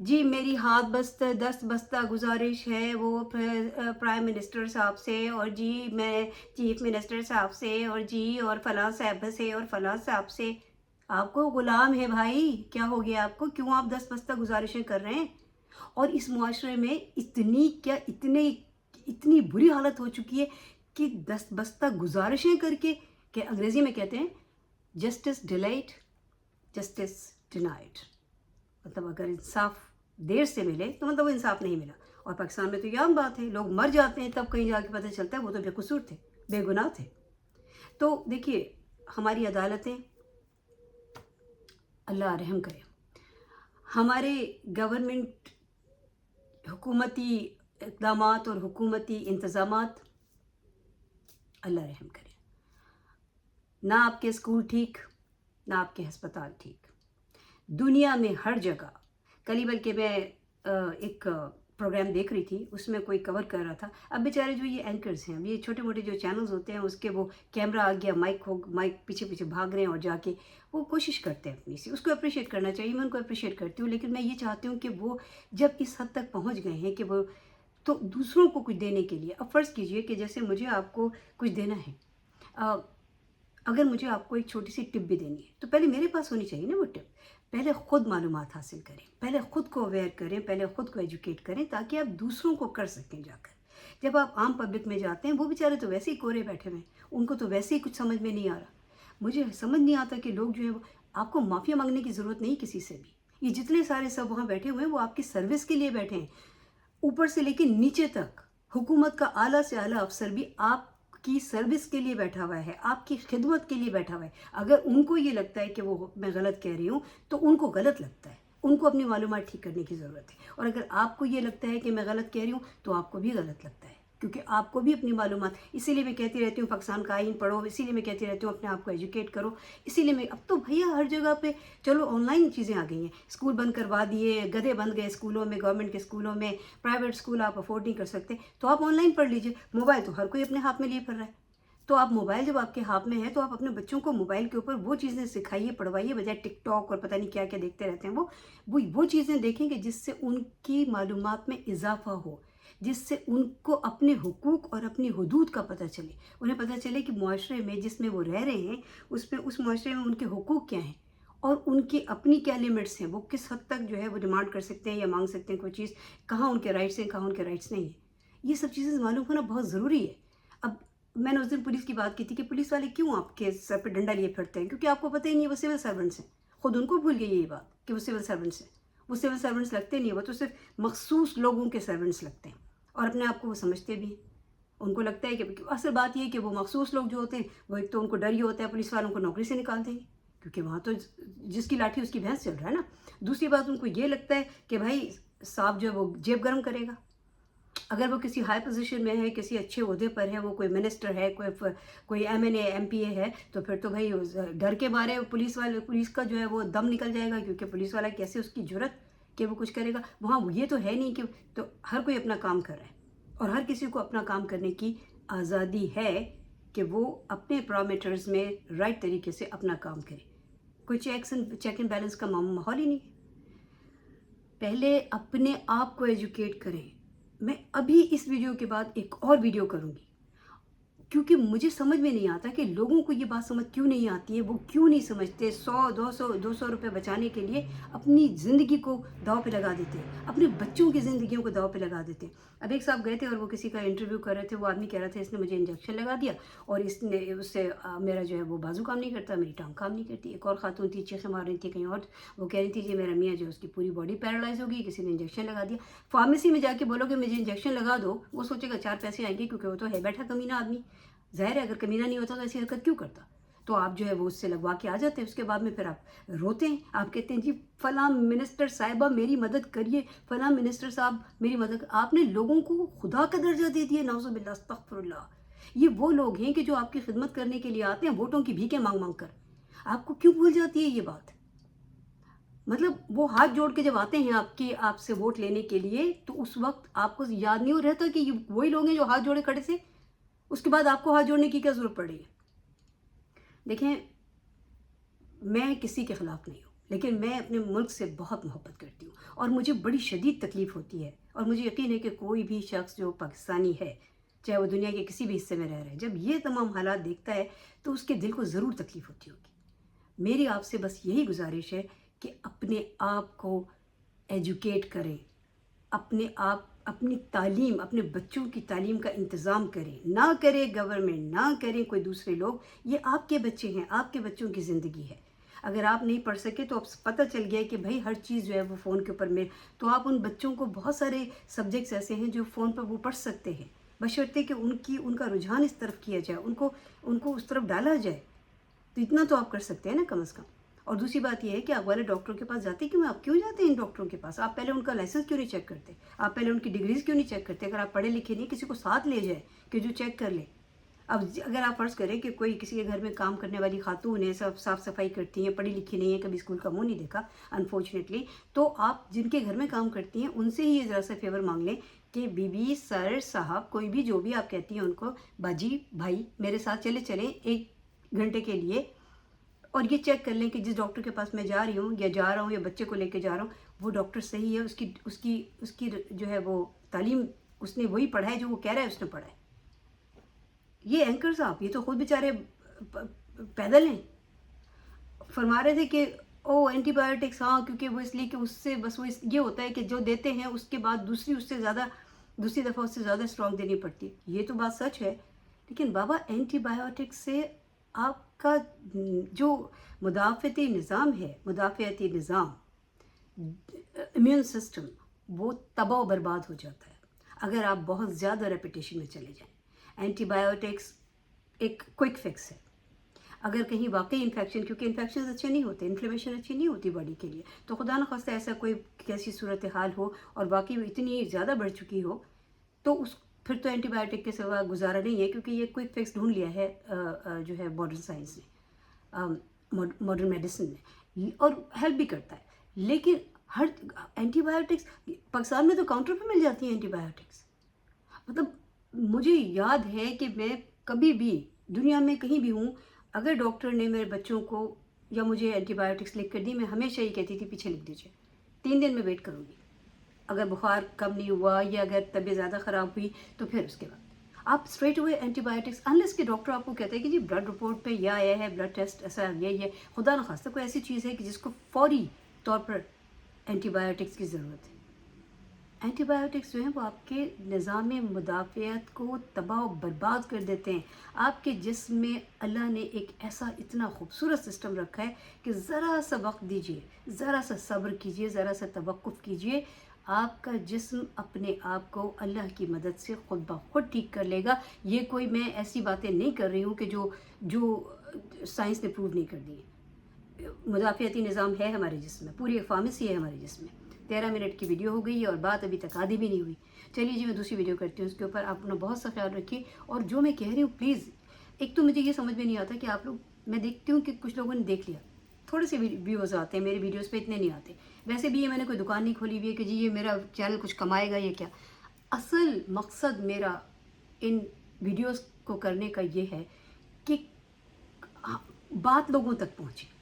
جی میری ہاتھ بستہ دست بستہ گزارش ہے وہ پرائم منسٹر صاحب سے، اور جی میں چیف منسٹر صاحب سے، اور جی اور فلاں صاحب سے اور فلاں صاحب سے۔ آپ کو غلام ہے بھائی، کیا ہو گیا آپ کو؟ کیوں آپ دست بستہ گزارشیں کر رہے ہیں؟ اور اس معاشرے میں اتنی بری حالت ہو چکی ہے کہ دست بستہ گزارشیں کر کے، کہ انگریزی میں کہتے ہیں جسٹس ڈیلائٹ جسٹس ڈینائڈ، مطلب اگر انصاف دیر سے ملے تو مطلب وہ انصاف نہیں ملا۔ اور پاکستان میں تو یہ عام بات ہے، لوگ مر جاتے ہیں تب کہیں جا کے پتہ چلتا ہے وہ تو بے قصور تھے، بے گناہ تھے۔ تو دیکھیے ہماری عدالتیں، اللہ رحم کرے، ہمارے گورنمنٹ حکومتی اقدامات اور حکومتی انتظامات، اللہ رحم کرے۔ نہ آپ کے اسکول ٹھیک، نہ آپ کے ہسپتال ٹھیک، دنیا میں ہر جگہ۔ کل بلکہ میں ایک پروگرام دیکھ رہی تھی، اس میں کوئی کور کر رہا تھا، اب بیچارے جو یہ اینکرز ہیں، یہ چھوٹے موٹے جو چینلز ہوتے ہیں، اس کے وہ کیمرہ آ گیا، مائک پیچھے پیچھے بھاگ رہے ہیں، اور جا کے وہ کوشش کرتے ہیں اپنی سی، اس کو اپریشیٹ کرنا چاہیے، میں ان کو اپریشیٹ کرتی ہوں، لیکن میں یہ چاہتی ہوں کہ وہ جب اس حد تک پہنچ گئے ہیں کہ وہ تو دوسروں کو کچھ دینے کے لیے، اب فرض کیجئے کہ جیسے مجھے آپ کو کچھ دینا ہے، اگر مجھے آپ کو ایک چھوٹی سی ٹپ بھی دینی ہے تو پہلے میرے پاس ہونی چاہیے نا وہ ٹپ۔ پہلے خود معلومات حاصل کریں، پہلے خود کو اویئر کریں، پہلے خود کو ایجوکیٹ کریں، تاکہ آپ دوسروں کو کر سکیں جا کر۔ جب آپ عام پبلک میں جاتے ہیں، وہ بیچارے تو ویسے ہی کورے بیٹھے ہوئے ہیں، ان کو تو ویسے ہی کچھ سمجھ میں نہیں آ رہا۔ مجھے سمجھ نہیں آتا کہ لوگ جو ہیں، آپ کو معافیا مانگنے کی ضرورت نہیں کسی سے بھی۔ یہ جتنے سارے سب وہاں بیٹھے ہوئے ہیں وہ آپ کی سروس کے لیے بیٹھے ہیں، اوپر سے لے کے نیچے تک۔ حکومت کا اعلیٰ سے اعلیٰ افسر بھی آپ کی سروس کے لیے بیٹھا ہوا ہے، آپ کی خدمت کے لیے بیٹھا ہوا ہے۔ اگر ان کو یہ لگتا ہے کہ وہ میں غلط کہہ رہی ہوں تو ان کو غلط لگتا ہے، ان کو اپنی معلومات ٹھیک کرنے کی ضرورت ہے۔ اور اگر آپ کو یہ لگتا ہے کہ میں غلط کہہ رہی ہوں تو آپ کو بھی غلط لگتا ہے، کیونکہ آپ کو بھی اپنی معلومات، اسی لیے میں کہتی رہتی ہوں پاکستان کا آئین پڑھو، اسی لیے میں کہتی رہتی ہوں اپنے آپ کو ایجوکیٹ کرو، اسی لیے میں اب تو بھیا ہر جگہ پہ چلو آن لائن چیزیں آ گئی ہیں، اسکول بند کروا دیے، گدھے بند گئے اسکولوں میں، گورنمنٹ کے اسکولوں میں، پرائیویٹ اسکول آپ افورڈ نہیں کر سکتے تو آپ آن لائن پڑھ لیجیے۔ موبائل تو ہر کوئی اپنے ہاتھ میں لیے پھر رہا ہے، تو آپ موبائل جب آپ کے ہاتھ میں ہے تو آپ اپنے بچوں کو موبائل کے اوپر وہ چیزیں سکھائیے، پڑھوائیے، بجائے ٹک ٹاک اور پتہ نہیں کیا کیا دیکھتے رہتے ہیں۔ وہ چیزیں دیکھیں کہ جس سے ان کی معلومات میں اضافہ ہو، جس سے ان کو اپنے حقوق اور اپنی حدود کا پتہ چلے، انہیں پتہ چلے کہ معاشرے میں جس میں وہ رہ رہے ہیں اس معاشرے میں ان کے حقوق کیا ہیں، اور ان کی اپنی کیا لمٹس ہیں، وہ کس حد تک جو ہے وہ ڈیمانڈ کر سکتے ہیں یا مانگ سکتے ہیں کوئی چیز، کہاں ان کے رائٹس ہیں، کہاں ان کے رائٹس نہیں ہیں۔ یہ سب چیزیں معلوم ہونا بہت ضروری ہے۔ اب میں نے اس دن پولیس کی بات کی تھی کہ پولیس والے کیوں آپ کے سر پہ ڈنڈا لیے پھرتے ہیں، کیونکہ آپ کو پتہ ہی نہیں ہے وہ سول سرونٹس ہیں، خود ان کو بھول گئی یہ بات کہ وہ سول سرونٹس ہیں۔ وہ سول سرونٹس لگتے نہیں ہیں، وہ تو صرف مخصوص لوگوں کے سرونٹس لگتے ہیں، اور اپنے آپ کو وہ سمجھتے بھی ہیں۔ ان کو لگتا ہے کہ اصل بات یہ ہے کہ وہ مخصوص لوگ جو ہوتے ہیں وہ ایک تو ان کو ڈر یہ ہوتا ہے پولیس والوں کو نوکری سے نکال دیں گے، کیونکہ وہاں تو جس کی لاٹھی اس کی بھینس چل رہا ہے نا۔ دوسری بات ان کو یہ لگتا ہے کہ بھائی صاحب جو ہے وہ جیب گرم کرے گا، اگر وہ کسی ہائی پوزیشن میں ہے، کسی اچھے عہدے پر ہے، وہ کوئی منسٹر ہے، کوئی M N A M P A ہے، تو پھر تو بھائی ڈر کے بارے پولیس کا جو ہے وہ دم نکل جائے گا، کیونکہ پولیس والا کیسے اس کی جرت کہ وہ کچھ کرے گا وہاں۔ یہ تو ہے نہیں کہ تو ہر کوئی اپنا کام کر رہا ہے، اور ہر کسی کو اپنا کام کرنے کی آزادی ہے کہ وہ اپنے پیرامیٹرز میں رائٹ طریقے سے اپنا کام کرے۔ کوئی چیک اینڈ بیلنس کا ماحول ہی نہیں ہے۔ پہلے اپنے آپ کو ایجوکیٹ کریں۔ میں ابھی اس ویڈیو کے بعد ایک اور ویڈیو کروں گی، کیونکہ مجھے سمجھ میں نہیں آتا کہ لوگوں کو یہ بات سمجھ کیوں نہیں آتی ہے، وہ کیوں نہیں سمجھتے 100 200 روپے بچانے کے لیے اپنی زندگی کو داؤ پہ لگا دیتے ہیں، اپنے بچوں کی زندگیوں کو داؤ پہ لگا دیتے ہیں۔ اب ایک صاحب گئے تھے اور وہ کسی کا انٹرویو کر رہے تھے، وہ آدمی کہہ رہا تھا اس نے مجھے انجیکشن لگا دیا اور اس سے میرا جو ہے وہ بازو کام نہیں کرتا، میری ٹانگ کام نہیں کرتی۔ ایک اور خاتون تھی چیخیں مار رہی تھی کہیں اور، وہ کہہ رہی تھی کہ میرا میاں جو اس کی پوری باڈی پیرالائز ہوگی، کسی نے انجیکشن لگا دیا۔ فارمیسی میں جا کے بولو کہ مجھے انجیکشن لگا دو، وہ سوچے گا 4 پیسے آئیں گے، کیونکہ وہ تو ہے بیٹھا کمینہ آدمی، ظاہر ہے اگر کمینہ نہیں ہوتا تو ایسی حرکت کیوں کرتا۔ تو آپ جو ہے وہ اس سے لگوا کے آ جاتے ہیں، اس کے بعد میں پھر آپ روتے ہیں، آپ کہتے ہیں جی فلاں منسٹر صاحبہ میری مدد کریے، فلاں منسٹر صاحب میری مدد۔ آپ نے لوگوں کو خدا کا درجہ دے دیا، نعوذ باللہ استغفر اللہ۔ یہ وہ لوگ ہیں کہ جو آپ کی خدمت کرنے کے لیے آتے ہیں ووٹوں کی بھیکیں مانگ مانگ کر۔ آپ کو کیوں بھول جاتی ہے یہ بات؟ مطلب وہ ہاتھ جوڑ کے جب آتے ہیں آپ سے ووٹ لینے کے لیے، تو اس وقت آپ کو یاد نہیں رہتا کہ یہ وہی لوگ ہیں جو ہاتھ جوڑے کھڑے تھے، اس کے بعد آپ کو ہاتھ جوڑنے کی کیا ضرورت پڑ رہی ہے؟ دیکھیں، میں کسی کے خلاف نہیں ہوں، لیکن میں اپنے ملک سے بہت محبت کرتی ہوں اور مجھے بڑی شدید تکلیف ہوتی ہے، اور مجھے یقین ہے کہ کوئی بھی شخص جو پاکستانی ہے، چاہے وہ دنیا کے کسی بھی حصے میں رہ رہا ہے، جب یہ تمام حالات دیکھتا ہے تو اس کے دل کو ضرور تکلیف ہوتی ہوگی۔ میری آپ سے بس یہی گزارش ہے کہ اپنے آپ کو ایجوکیٹ کریں، اپنے آپ اپنی تعلیم، اپنے بچوں کی تعلیم کا انتظام کریں، نہ کرے گورنمنٹ، نہ کریں کوئی دوسرے لوگ، یہ آپ کے بچے ہیں، آپ کے بچوں کی زندگی ہے۔ اگر آپ نہیں پڑھ سکے تو اب پتہ چل گیا کہ بھائی ہر چیز جو ہے وہ فون کے اوپر میں، تو آپ ان بچوں کو بہت سارے سبجیکٹس ایسے ہیں جو فون پر وہ پڑھ سکتے ہیں، بشرطے کہ ان کا رجحان اس طرف کیا جائے، ان کو اس طرف ڈالا جائے، تو اتنا تو آپ کر سکتے ہیں نا کم از کم۔ اور دوسری بات یہ ہے کہ آپ والے ڈاکٹروں کے پاس جاتے کیوں ہیں؟ آپ کیوں جاتے ہیں ان ڈاکٹروں کے پاس؟ آپ پہلے ان کا لائسنس کیوں نہیں چیک کرتے؟ آپ پہلے ان کی ڈگریز کیوں نہیں چیک کرتے؟ اگر آپ پڑھے لکھے نہیں، کسی کو ساتھ لے جائے کہ جو چیک کر لے۔ اب اگر آپ فرض کریں کہ کوئی کسی کے گھر میں کام کرنے والی خاتون ہے، سب صاف صفائی کرتی ہیں، پڑھی لکھی نہیں ہے، کبھی اسکول کا منہ نہیں دیکھا انفارچونیٹلی، تو آپ جن کے گھر میں کام کرتی ہیں ان سے ہی یہ ذرا سا فیور مانگ لیں کہ بی بی، سر، صاحب، کوئی بھی جو بھی آپ کہتی ہیں ان کو، باجی، بھائی، میرے ساتھ چلیں 1 گھنٹے کے لیے، اور یہ چیک کر لیں کہ جس ڈاکٹر کے پاس میں جا رہی ہوں یا جا رہا ہوں یا بچے کو لے کے جا رہا ہوں وہ ڈاکٹر صحیح ہے، اس کی جو ہے وہ تعلیم اس نے وہی پڑھا ہے جو وہ کہہ رہا ہے اس نے پڑھا ہے۔ یہ اینکر صاحب یہ تو خود بیچارے پیدل ہیں، فرما رہے تھے کہ او اینٹی بایوٹکس، ہاں کیونکہ وہ اس لیے کہ اس سے بس وہ یہ ہوتا ہے کہ جو دیتے ہیں اس کے بعد دوسری دفعہ اس سے زیادہ اسٹرانگ دینی پڑتی ہے۔ یہ تو بات سچ ہے، لیکن بابا اینٹی بایوٹکس سے آپ کا جو مدافعتی نظام، امیون سسٹم، وہ تباہ و برباد ہو جاتا ہے اگر آپ بہت زیادہ ریپیٹیشن میں چلے جائیں۔ اینٹی بایوٹکس ایک کوئک فکس ہے، اگر کہیں واقعی انفیکشن، کیونکہ انفیکشن اچھے نہیں ہوتے، انفلیمیشن اچھی نہیں ہوتی باڈی کے لیے، تو خدا نخواستہ ایسا کوئی کیسی صورتحال ہو اور واقعی اتنی زیادہ بڑھ چکی ہو، تو پھر تو اینٹی بایوٹک کے سوا گزارا نہیں ہے، کیونکہ یہ کوئک فکس ڈھونڈ لیا ہے جو ہے ماڈرن سائنس نے، ماڈرن میڈیسن نے، اور ہیلپ بھی کرتا ہے۔ لیکن ہر اینٹی بایوٹکس پاکستان میں تو کاؤنٹر پہ مل جاتی ہیں اینٹی بایوٹکس، مطلب مجھے یاد ہے کہ میں کبھی بھی دنیا میں کہیں بھی ہوں، اگر ڈاکٹر نے میرے بچوں کو یا مجھے اینٹی بایوٹکس لکھ کر دی، میں ہمیشہ یہ کہتی تھی پیچھے لکھ دیجیے، 3 دن میں ویٹ کروں گی، اگر بخار کم نہیں ہوا یا اگر طبیعت زیادہ خراب ہوئی تو پھر اس کے بعد آپ اسٹریٹ ہوئے اینٹی بایوٹکس، انلیس کہ ڈاکٹر آپ کو کہتا ہے کہ جی بلڈ رپورٹ پہ یہ آیا ہے، بلڈ ٹیسٹ ایسا یہ خدا نخواستہ کوئی ایسی چیز ہے کہ جس کو فوری طور پر اینٹی بایوٹکس کی ضرورت ہے۔ اینٹی بایوٹکس جو ہیں وہ آپ کے نظام مدافعت کو تباہ و برباد کر دیتے ہیں۔ آپ کے جسم میں اللہ نے ایک ایسا اتنا خوبصورت سسٹم رکھا ہے کہ ذرا سا وقت دیجیے، ذرا سا صبر کیجیے، ذرا سا توقف کیجیے، آپ کا جسم اپنے آپ کو اللہ کی مدد سے خود بخود ٹھیک کر لے گا۔ یہ کوئی میں ایسی باتیں نہیں کر رہی ہوں کہ جو سائنس نے پروو نہیں کر دی ہیں۔ مدافعتی نظام ہے ہمارے جسم میں، پوری ایک فارمیسی ہے ہمارے جسم میں۔ 13 منٹ کی ویڈیو ہو گئی ہے اور بات ابھی تک آدھی بھی نہیں ہوئی۔ چلیے جی میں دوسری ویڈیو کرتی ہوں، اس کے اوپر آپ اپنا بہت سا خیال رکھیے، اور جو میں کہہ رہی ہوں پلیز، ایک تو مجھے یہ سمجھ میں نہیں آتا کہ آپ لوگ، میں دیکھتی ہوں کہ کچھ لوگوں نے دیکھ لیا، تھوڑے سے ویوز آتے ہیں میری ویڈیوز پہ، اتنے نہیں آتے۔ ویسے بھی یہ میں نے کوئی دکان نہیں کھولی ہوئی ہے کہ جی یہ میرا چینل کچھ کمائے گا یا کیا۔ اصل مقصد میرا ان ویڈیوز کو کرنے کا یہ ہے کہ بات لوگوں تک پہنچے۔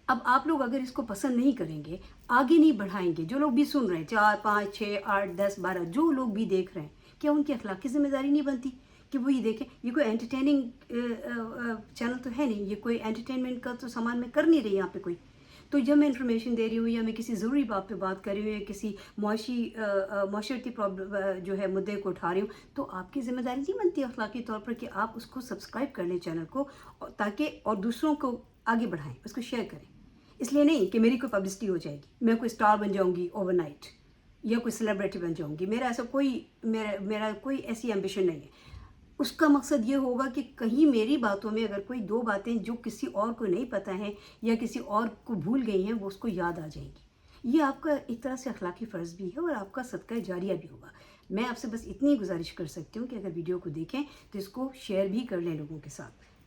اب آپ لوگ اگر اس کو پسند نہیں کریں گے، آگے نہیں بڑھائیں گے، جو لوگ بھی سن رہے ہیں 4 5 6 8 10 12 جو لوگ بھی دیکھ رہے ہیں، کیا ان کی اخلاقی ذمہ داری نہیں بنتی کہ وہ یہ دیکھیں؟ یہ کوئی انٹرٹیننگ چینل تو ہے نہیں، یہ کوئی انٹرٹینمنٹ کا تو سامان میں کر نہیں رہی یہاں پہ کوئی۔ تو جب میں انفارمیشن دے رہی ہوں یا میں کسی ضروری بات پہ بات کر رہی ہوں یا کسی معاشرتی جو ہے مدعے کو اٹھا رہی ہوں، تو آپ کی ذمہ داری نہیں بنتی اخلاقی طور پر کہ آپ اس کو سبسکرائب کر لیں چینل کو، تاکہ اور دوسروں کو آگے بڑھائیں، اس کو شیئر کریں۔ اس لیے نہیں کہ میری کوئی پبلسٹی ہو جائے گی، میں کوئی اسٹار بن جاؤں گی اوور نائٹ یا کوئی سیلیبریٹی بن جاؤں گی، میرا کوئی ایسی ایمبیشن نہیں ہے۔ اس کا مقصد یہ ہوگا کہ کہیں میری باتوں میں اگر کوئی 2 باتیں جو کسی اور کو نہیں پتہ ہیں یا کسی اور کو بھول گئی ہیں، وہ اس کو یاد آ جائیں گی۔ یہ آپ کا ایک طرح سے اخلاقی فرض بھی ہے اور آپ کا صدقہ جاریہ بھی ہوگا۔ میں آپ سے بس اتنی گزارش کر سکتی ہوں کہ اگر ویڈیو کو دیکھیں تو اس کو شیئر بھی کر لیں لوگوں کے ساتھ۔